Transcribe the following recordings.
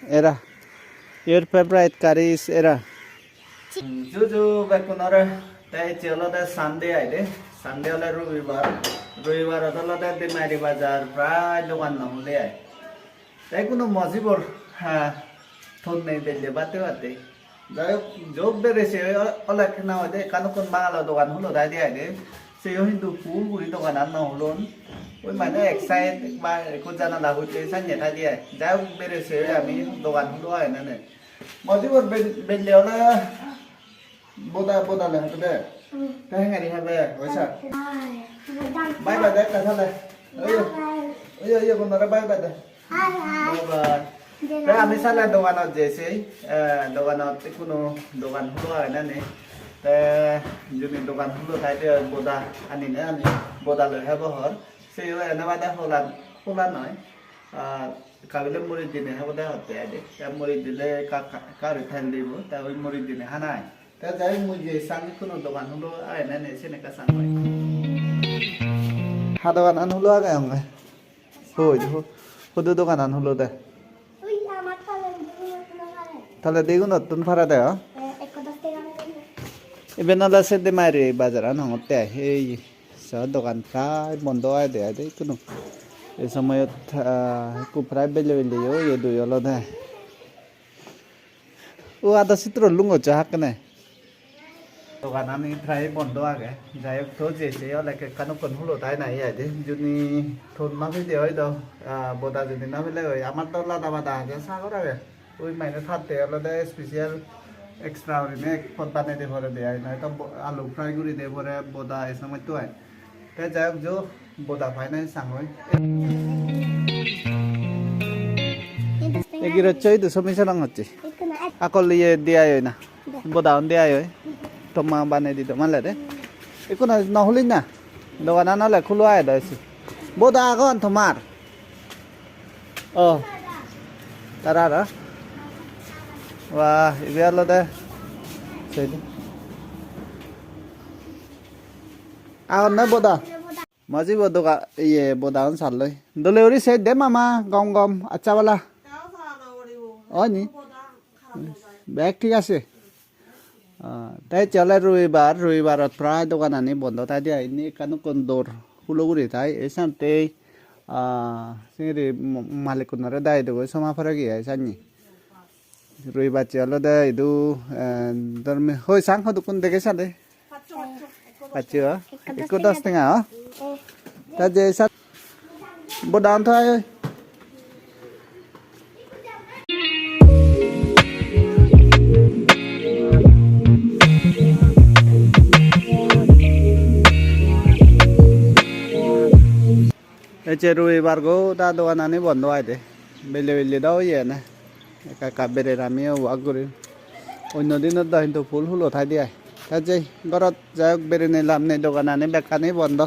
Era. Your favorite curry is era. Juju bekunore tay chelo de Sunday aide. Sunday ole রবিবার রবিবার হলো de dimari bazar প্রায় দোকান না হলে আয় তাই কোনো মজিবর হ্যাঁ থন নেই বেলে বাতে বাতে যাই হোক যোগ বেড়েছে অনেক না হয় কানো কোন বাংলা দোকান হলো তাই দিয়ে আয় সেই কিন্তু পুরোপুরি দোকান আর না হলো ওই মানে এক্সাইট বা কোন জানা লাভ হচ্ছে সাইনে তাই দিয়ে যাই হোক বেড়েছে আমি দোকান হলো হয় না মজিবর বেলে হলে boda boda le hatu de ta henga ni habe oisa bye bye de ta thale oyo kon ra bye bye de bye bye ta ami sala doganot jese doganot kono dogan hulo na ne ta juni dogan hulo thai de boda ani ne ani boda le habe hor sei na ba da holan noi kabile muri dine habe da hote ade ta muri dile ka ri than dibo ta oi muri dine hanai ta jai muje sangi kono dogan hulo ai na ne sene ka sang bai ha dogan an hulo aga ang hoi hudu dogan an hulo de oi amar tale degun notun phara de ebenala se de mari bazar an hote ei sa dogan প্রায় বন্ধ হয় de ade kono এই সময়ত কু প্রায় বেলে বেলে yo ye du yolo de ও আদা চিত্র লুঙ্গো চাহাক নে দোকান আমি প্রায় বন্ধ আগে যাই হোক তো যেছে অনেকে কানো কোন হলো তাই নাই আইদে যদি থন মাফি দে হয়তো বোদা যদি না মিলে ওই আমার তো লাদা বাদা আগে সাগর আগে ওই মাইনে থাকতে আলাদা স্পেশাল এক্সট্রা অরিনে পদ বানাই দে ভরে দেয় না তো আলু ফ্রাই করে দে ভরে বোদা এই সময় তো হয় তাই যাই হোক যে বোদা পাই নাই সাং হয় এগিরে চই তো সমিশন হচ্ছে আকল ইয়ে দেয়া হয় না বোদা অন দেয়া হয় Toma bane di to mala de iku na nahulin na dogan na le khulu ai da si boda gon thomar tarara wa ibe lo de sei de na boda maji boda ka ye boda on sal loi delivery sei de mama gom gom acha wala ni bag ঠিক আছে তাই চলে রবিবারত প্রায় দোকান আনি বন্ধ তাই দিয়ে এনে কানো কোন দৌড় হুলোগুড়ি তাই এই সামতে মালিক কোনরে দায় দেবো সমাফারে গিয়ে সানি রবিবার চলো দে ইদু ধর্মে হই সাং হদু কোন দেখে সাদে পাচ্ছি একো 10 টাকা তা যে সাত বদান থাই রবিবার গো তা দোকান আনি বন্ধ হয় দে বেলে বেলে দাও ইয়ে না একা বেড়ে আমি ওয়াক করি অন্য দিনত দা কিন্তু ফুল ফুল উঠাই দিয়ে তা যে ঘরত যাই হোক বেড়ে নিলাম নেই দোকান আনি বেকানি বন্ধ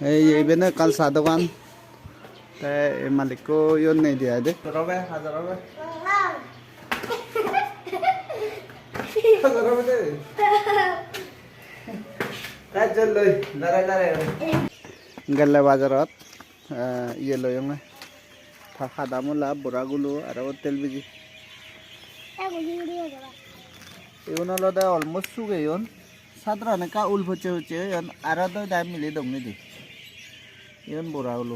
এইবেনে কাল চা দোকান তাই মালিকও ইয়ন নেই দিয়া দে রবে হাজার রবে হাজার রবে দে তাই চল লই দাঁড়াই দাঁড়াই গেলে বাজারত ইয়ে লই খাদা মূলা বড়াগুলো আর তেল বিজি ইউন হলো অলমোস্ট সুগে ইউন সাধারণ কা উল হচ্ছে হচ্ছে ইউন আর তো দাম মিলে দম নিদি ইউন বড়াগুলো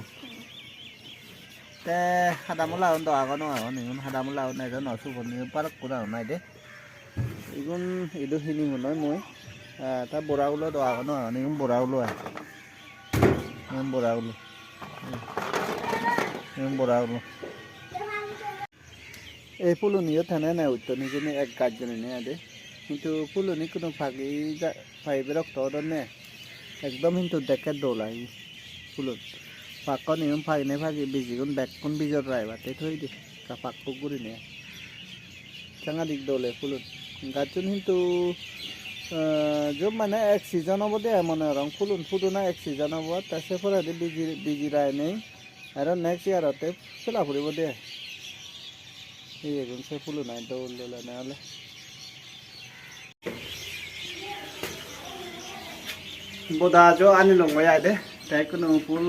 তে খাদা মূলা তো আগানো আগানো ইউন খাদা মূলা নাই তো নসু বনি পারক কোনা নাই দে ইগুন ইদু হিনি মনয় মই তা বড়াগুলো তো আগানো আগানো ইউন বড়াগুলো বড়াগুলো এই ফুলনিও থানে না উত্তর নিজে এক গাছজনে নেই আদে কিন্তু ফুলনি কোনো ফাঁকি ফাইবে রক্ত নে একদম কিন্তু দেখে দোলাই ফুলন ফাঁক নিয়ম ফাঁকি ফাঁকি বিজিগুন বেগুন বীজর রাইবাতে থই দি ফাঁক পুকুরি নে চাঙা দিক দোলে ফুলন গাছজন কিন্তু মানে এক সিজন হব দে মনে রং ফুলুন ফুটুনা এক সিজন হব তাছে পরে বিজি রায় নেই আর নেক্সট ইয়ারতে ফেলা ফুরিব দে এই এখন সে ফুলু নাই দৌড় ললে না হলে বোদা জো আনি লঙ্গ আয় দে তাই কোনো ফুল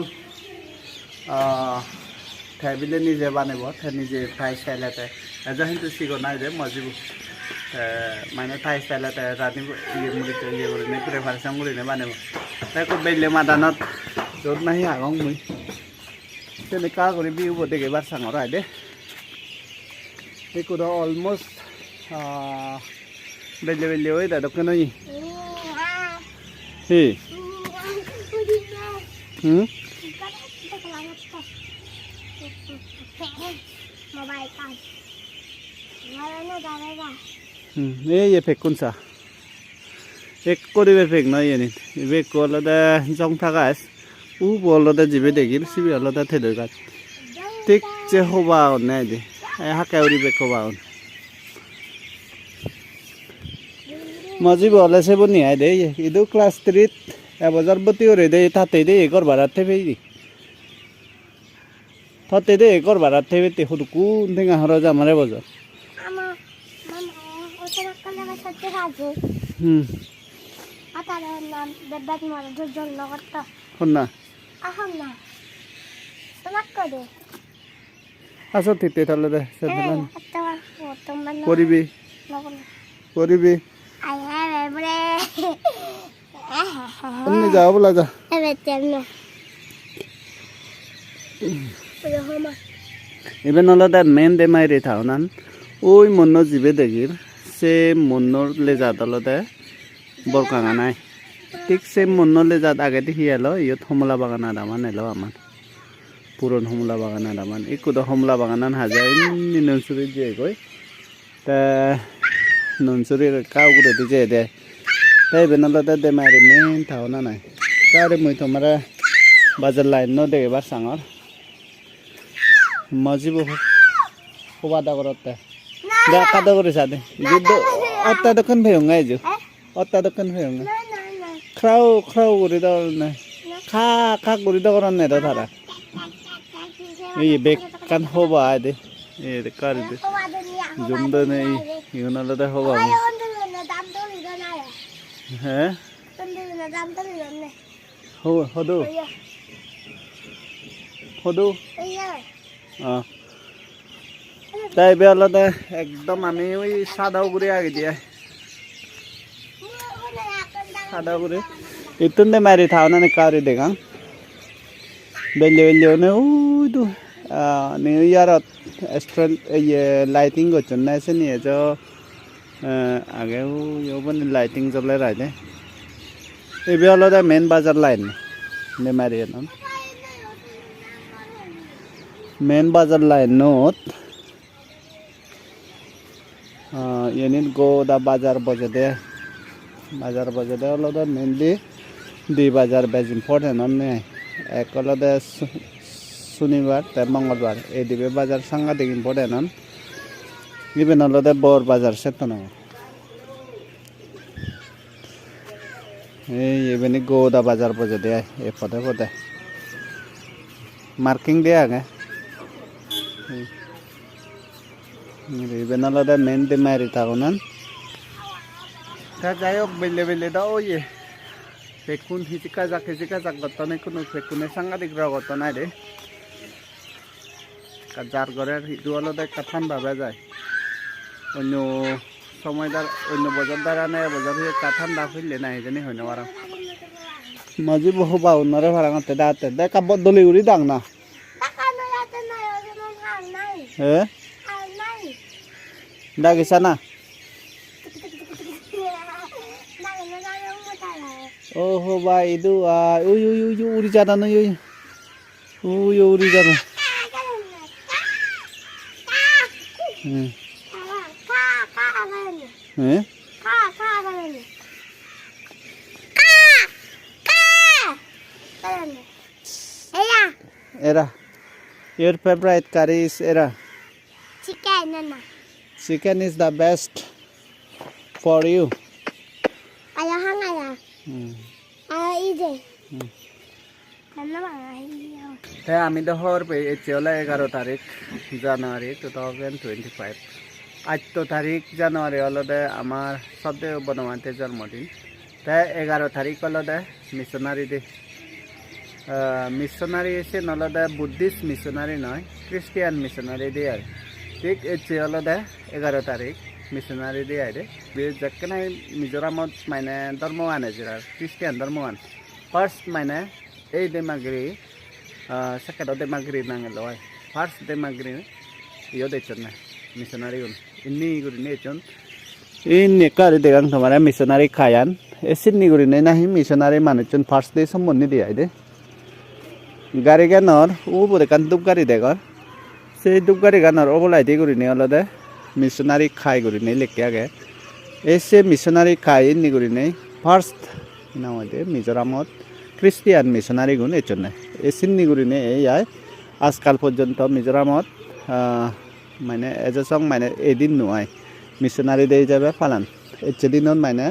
তাই বিলে নিজে বানাব তাই নিজে তাই চাইলে তাই এজন কিন্তু চিকন নাই যে মজিব মানে তাই চাইলে তাই ৰাতি মুড়িতে কৰি নে প্ৰিপাৰেশ্যন কৰি নে বানাব তাই আকৌ বেলে মাদানত য'ত নাহি আগং মুই তেনেকুৱা কৰি বিহু বতে এবাৰ চাঙৰ আহে দে এইটো অলমষ্ট বেলে বেলে হৈ দাদকে নই হি ये फेक कौन सा एक कोड़ी में फेक ना ये नहीं ये कोला दा जोंग था गाइस ऊ बोला दा जिबे देखिर सिबी वाला दा थे दोगा ठीक से होबा नहीं दे हाँ क्या उरी बेक होबा मजी बोले से वो नहीं आए दे ये इधर क्लास 3 अब बाजार बत्ती हो रहे दे थाते दे एक और बारात थे भाई थाते दे एक और बारात थे ते खुद को देंगा हर रोज़ हमारे बाजार আসো থিতে তাহলে দে সেদিন করিবি করিবি অন্য যাও বলা যা ইভেন হলো দা মেন দে মাইরে থাও নান ওই মন্ন জিবে দেখির সে মন্নর লে যাত হলো দে বরকাঙা নাই ঠিক সে মন্নর লে যাত আগে দেখি এলো ইয়ত হমলা বাগান আদামান এলো আমার পুরন হমলা বাগান আদামান ইকুদ হমলা বাগানান হাজার ননসুরি যে কই তা ননসুরি কাউ করে দিছে দে তাই বেনল দে মারি মেন থাও না নাই তারে মুই তোমরা বাজার লাইন ন দে এবার সাঙর মজিব হবাদা করতে দে কাদা করে সাদে যুদ্ধ অত্তা দোকান ভেঙ্গাই যু অত্তা দোকান ভেঙ্গা খাও খাও করে দাও না খা খা করে দাও না রে তারা এই বেক কান হবা দে এ কার দে জুমদে নেই ইউনালে দে হবা হ্যাঁ হদু হদু তাই বেলাতে একদম আমি ওই সাদাও করে আগে দিয়ে সাদা করে ইতুন দে মারি থাও না কারি দেখা বেলে বেলে নে ওই তো নিউ ইয়ার এস্ট্রাল ये लाइटिंग করছেন না এসে নিয়ে তো আগে ও বন লাইটিং জ্বলে রাইলে এই বেলাতে মেন বাজার লাইন নে মারি না মেন বাজার লাইন নোট ইয়ানিন গো দা বাজার বজে দে হলো দা মেনলি দুই বাজার বেশ ইম্পর্টেন্ট অন্য এক হলো দা শনিবার তাই মঙ্গলবার এই দিবে বাজার সাংঘাতিক ইম্পর্টেন্ট ইভেন হলো দা বড় বাজার সেতো না এই ইভেনি গো দা বাজার বজে দে এ পদে পদে মার্কিং দে আগে ইভেন হলো দা মেন দে মারি থাকো না তা যাই হোক বেলে বেলে দাও ইয়ে পেকুন হিচিকা যাক গতনে কোনো পেকুনে সাংঘাতিক গত নাই রে যার ঘরের হিটু হলো দে কাঠান ভাবে যায় অন্য সময়দার অন্য বজার দ্বারা নেই বজার হয়ে কাঠান দা ফিরলে নাই জানি হয় না বারা মাঝি বহু বা অন্যরে ভাড়াতে দাঁতে দে কাব্য দলি উড়ি দাং না হ্যাঁ দাগিছা না oh ba itu uri jana no uri jana era your favorite curry is era chicken nana chicken is the best for you ayah hangaya ide nana তাই আমি দহর চলে 11 তারিখ জানুয়ারি 2025 আজ তো তারিখ জানুয়ারি হলদে আমার সদ্য বনমান্তের জন্মদিন তাই 11 তারিখ হলদে মিশনারি ডে মিশনারি এসে নলদা বুদ্ধিস্ট মিশনারি নয় খ্রিস্টিয়ান মিশনারি দিয়ে আর ঠিক এসে আলাদা 11 তারিখ মিশনারি দিয়ে আরে যেখানে মিজোরামত মানে ধর্ম আনে যারা খ্রিস্টিয়ান ধর্ম আন ফার্স্ট মানে এই দেমাগরি সেকেন্ড দেমাগরি নাঙে লয় ফার্স্ট দেমাগরি ইয়ে দেখছেন না মিশনারি ইন্নি গুরি নেচন ইন্নি কারি দেগাং তোমারা মিশনারি খায়ান এসিনি গুরি নে নাহি মিশনারি মানুষজন ফার্স্ট ডে সম্বন্ধে দিয়ে আইদে গাড়ি গানর ও বলে কান দুপ গাড়ি দেগর সেই দুপ গাড়ি গানর ওবলাই দিয়ে গুরি নে আলাদা মিশনারি খাই গুরি নে লেখে আগে এসে মিশনারি খাই ইন্নি গুরি নে ফার্স্ট নাম আইদে মিজোরামত খ্রিস্টিয়ান মিশনারি গুণ এর জন্য এসিনি গুরি নে এই আয় আজকাল পর্যন্ত মিজোরামত মানে এজসং মানে এদিন নয় মিশনারি দিয়ে যাবে ফালান এদিনত মানে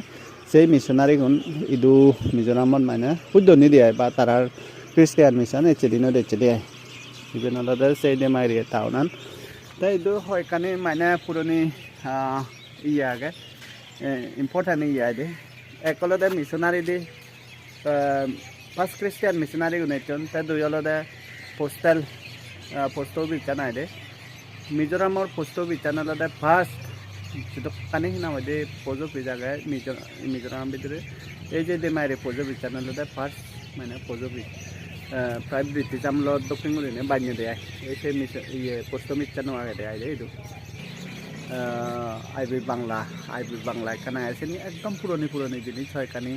সেই মিশনারি গুণ ইদু মিজোরামত মানে শুদ্ধনি দিয়ে বা তারার খ্রিস্টিয়ান মিশন এদিনত দিয়ে ইভেন আলাদা সেই দে মারি টাউনান তাই ইদু হয় কানে মানে পুরনি ইয়ে আগে ইম্পর্টেন্ট ইয়ে দে একলদে missionary the first Christian missionary গুণ এজন তাই দুই আলাদা পোস্টাল পোস্ট অফিস জানাই দে মিজোরামর পোস্ট অফিস জানালাদা ফার্স্ট যেটা কানে নাম দে পোস্ট অফিস জায়গায় মিজোরাম ভিতরে এই যে দেমারি পোস্ট অফিস জানালাদা ফার্স্ট মানে পোস্ট অফিস প্রায় ব্রিটিশ আমল দক্ষিণ গুলিনে বানিয়ে দেয় এই সেই ইয়ে পোস্ট অফিস জানো আগে দেয় এইটো আইবি বাংলা এখানে আসেনি একদম পুরনি জিনিস হয় কানি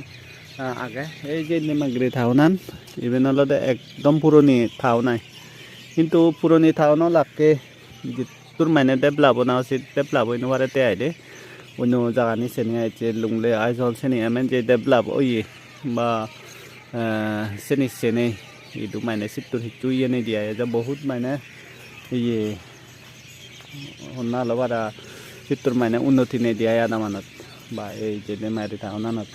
আগে এই যে নেমাগিরি থাউনান ইভেন আলাদা একদম পুরনি থাও নাই কিন্তু পুরনি থাউনো লাগে তোর মানে ডেভেলপ না উচিত ডেভেলপ হইনো পারেতে আইলে অন্য জায়গানি সেনি আইছে লুংলে আইজল সেনি এমন যে ডেভেলপ ওই বা সেনি ইদু মানে সিটুর হিচু ইয়ে নেই দিয়া যে বহুত মানে ইয়ে হন্না লবারা সিটুর মানে উন্নতি নেই দিয়া আদা মানত বা এই যে দেমারি থাউনানত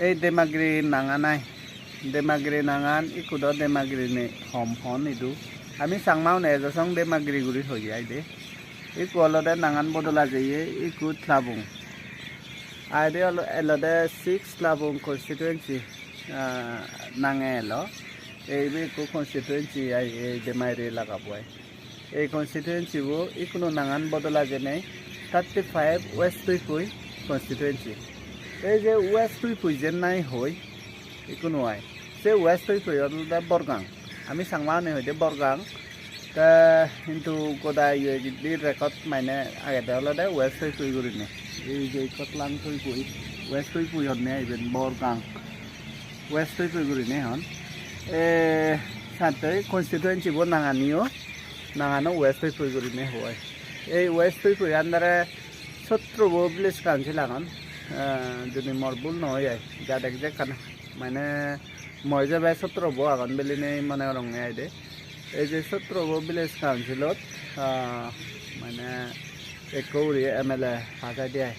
এই দেমাগিরি নাঙা নাই দেমাগিরি নাঙান ইকুদ দেমাগিরি নে হম হন ইদু আমি সাংমাও নে জসং দেমাগিরি গুরি হই আই দে ইকু অলদে নাঙান বদলা যাইয়ে ইকু ত্লাবুং আইদে অলদে 6 ত্লাবুং কনস্টিটুয়েন্সি নাঙে এলো এই ইকু কনস্টিটুয়েন্সি আই এই দেমাইরি লাগাবো এই কনস্টিটুয়েন্সি বো ইকুনো নাঙান বদলা জেনে 35 ওয়েস্ট তুইপুই কনস্টিটুয়েন্সি এই যে ওয়েস্ট তুইপুই যেন নাই হই ইকুনো আই সে ওয়েস্ট তুইপুই অলদে বরগাং আমি সাংমা নে হইতে বরগাং তা কিন্তু কোদাই গিদি রেকর্ড মানে আগে অলদে ওয়েস্ট তুইপুই গুরি নে এই যে কতলাং তুইপুই ওয়েস্ট তুইপুই হনে ইভেন বরগাং ওয়েস্ট তুইপুই গুরি নে হন সাথে কনস্টিটুয়েন্সি বো নাঙানো ওয়েস্ট তুইপুই গুরি নে হয় এই ওয়েস্ট তুইপুই আন্দারে 17 বো ভিলেজ কাউন্সিল আগন যদি মোর ভুল নহয় যা দেখ যে কানা মানে মই যে 17 বো আগন বেলি নেই মানে রঙে আইদে এই যে 17 বো ভিলেজ কাউন্সিলত মানে একৌরি এমএলএ হাজার দিয়ে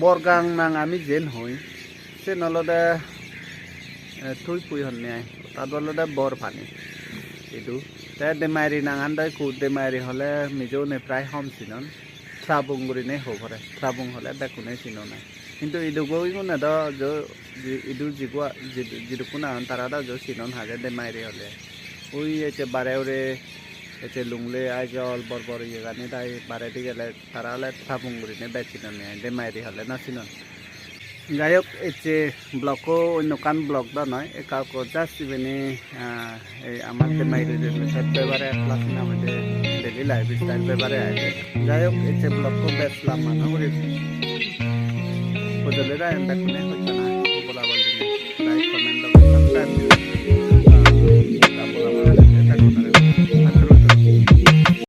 বরগাং নাং আমি জেন হই সে নলদে থুই পুই হনে তাত অলদে বর পানি ইদু তে দেমারি নাঙান দাই কু দেমারি হলে মিজৌনে প্রায় হম চিনন ত্লাবুং গুরি নে হরে ত্লাবুং হলে বেকুনে চিনো নাই কিন্তু ইদুগো ইগুনে দ जो ইদু জিগুয়া জিদুকুনা তারা দ जो চিনন হাগে দেমারি হলে ওই এতে বারেওরে এতে লুংলে আইজল বরবর ইয়ে গানি তাই বারে দি গেলে তারা হলে ত্লাবুং গুরি নে বেচিনন দেমারি হলে না চিনন যাই হোক এতে ব্লকও অন্য কান ব্লক দা নয় কাউকে জাস্ট ইভেনে এই আমার দেমারি পেপারে ক্লাস আমাদের ডেলি লাইফ স্টাইল পেপারে আছে যাই হোক এতে ব্লকও বেসলাম মানা করি বদলে রা এন্ড কোনে হইতো না